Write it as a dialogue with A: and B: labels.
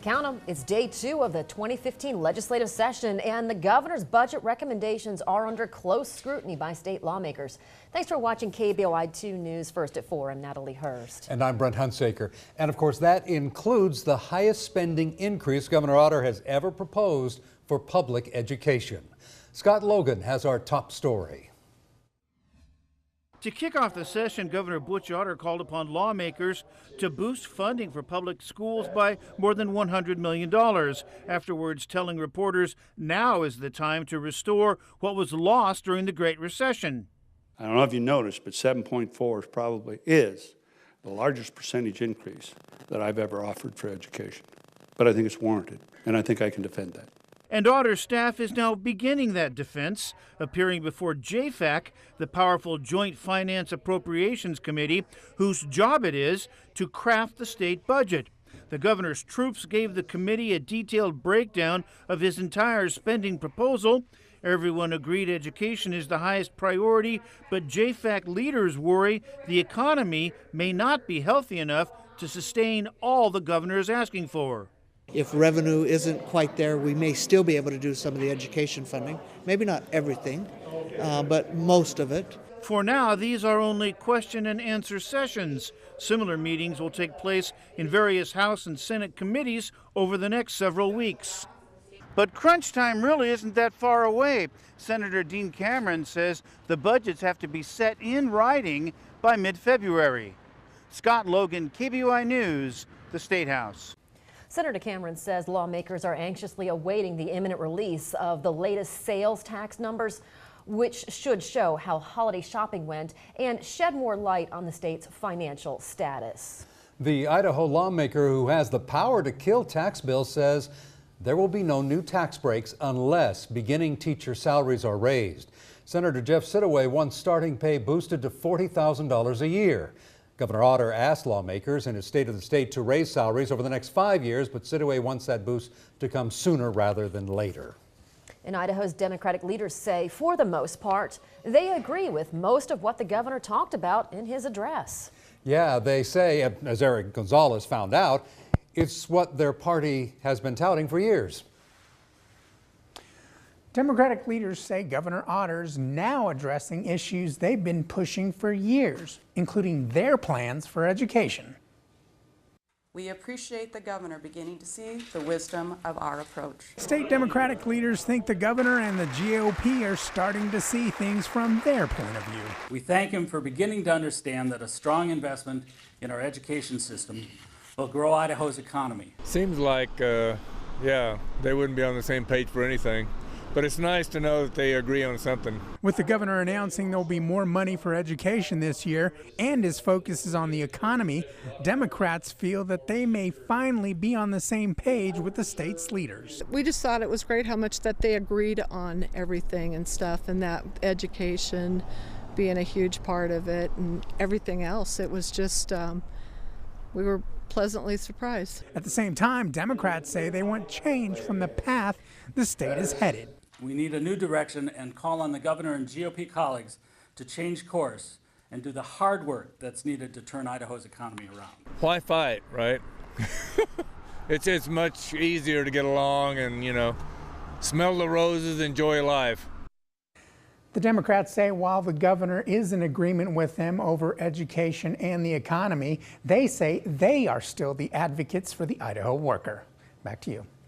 A: Count 'em, it's day 2 of the 2015 legislative session, and the governor's budget recommendations are under close scrutiny by state lawmakers. Thanks for watching KBOI 2 News. First at 4, I'm Natalie Hurst.
B: And I'm Brent Hunsaker. And of course, that includes the highest spending increase Governor Otter has ever proposed for public education. Scott Logan has our top story.
C: To kick off the session, Governor Otter called upon lawmakers to boost funding for public schools by more than $100 million. Afterwards, telling reporters now is the time to restore what was lost during the Great Recession.
D: I don't know if you noticed, but 7.4 is the largest percentage increase that I've ever offered for education. But I think it's warranted, and I think I can defend that.
C: And Otter's staff is now beginning that defense, appearing before JFAC, the powerful Joint Finance Appropriations Committee, whose job it is to craft the state budget. The governor's troops gave the committee a detailed breakdown of his entire spending proposal. Everyone agreed education is the highest priority, but JFAC leaders worry the economy may not be healthy enough to sustain all the governor is asking for.
E: If revenue isn't quite there, we may still be able to do some of the education funding. Maybe not everything, but most of it.
C: For now, these are only question and answer sessions. Similar meetings will take place in various House and Senate committees over the next several weeks. But crunch time really isn't that far away. Senator Dean Cameron says the budgets have to be set in writing by mid-February. Scott Logan, KBOI News, the State House.
A: Senator Cameron says lawmakers are anxiously awaiting the imminent release of the latest sales tax numbers, which should show how holiday shopping went and shed more light on the state's financial status.
B: The Idaho lawmaker who has the power to kill tax bills says there will be no new tax breaks unless beginning teacher salaries are raised. Senator Jeff Sidaway wants starting pay boosted to $40,000 a year. Governor Otter asked lawmakers in his State of the State to raise salaries over the next 5 years, but Sidaway wants that boost to come sooner rather than later.
A: And Idaho's Democratic leaders say, for the most part, they agree with most of what the governor talked about in his address.
B: Yeah, they say, as Eric Gonzalez found out, it's what their party has been touting for years.
F: Democratic leaders say Governor Otter's now addressing issues they've been pushing for years, including their plans for education.
G: We appreciate the governor beginning to see the wisdom of our approach.
F: State Democratic leaders think the governor and the GOP are starting to see things from their point of view.
H: We thank him for beginning to understand that a strong investment in our education system will grow Idaho's economy.
I: Seems like, yeah, they wouldn't be on the same page for anything. But it's nice to know that they agree on something.
F: With the governor announcing there'll be more money for education this year and his focus is on the economy, Democrats feel that they may finally be on the same page with the state's leaders.
J: We just thought it was great how much that they agreed on everything and stuff, and that education being a huge part of it and everything else. It was just, we were pleasantly surprised.
F: At the same time, Democrats say they want change from the path the state is headed.
H: We need a new direction and call on the governor and GOP colleagues to change course and do the hard work that's needed to turn Idaho's economy around.
I: Why fight, right? It's much easier to get along and, you know, smell the roses, enjoy life.
F: The Democrats say while the governor is in agreement with them over education and the economy, they say they are still the advocates for the Idaho worker. Back to you.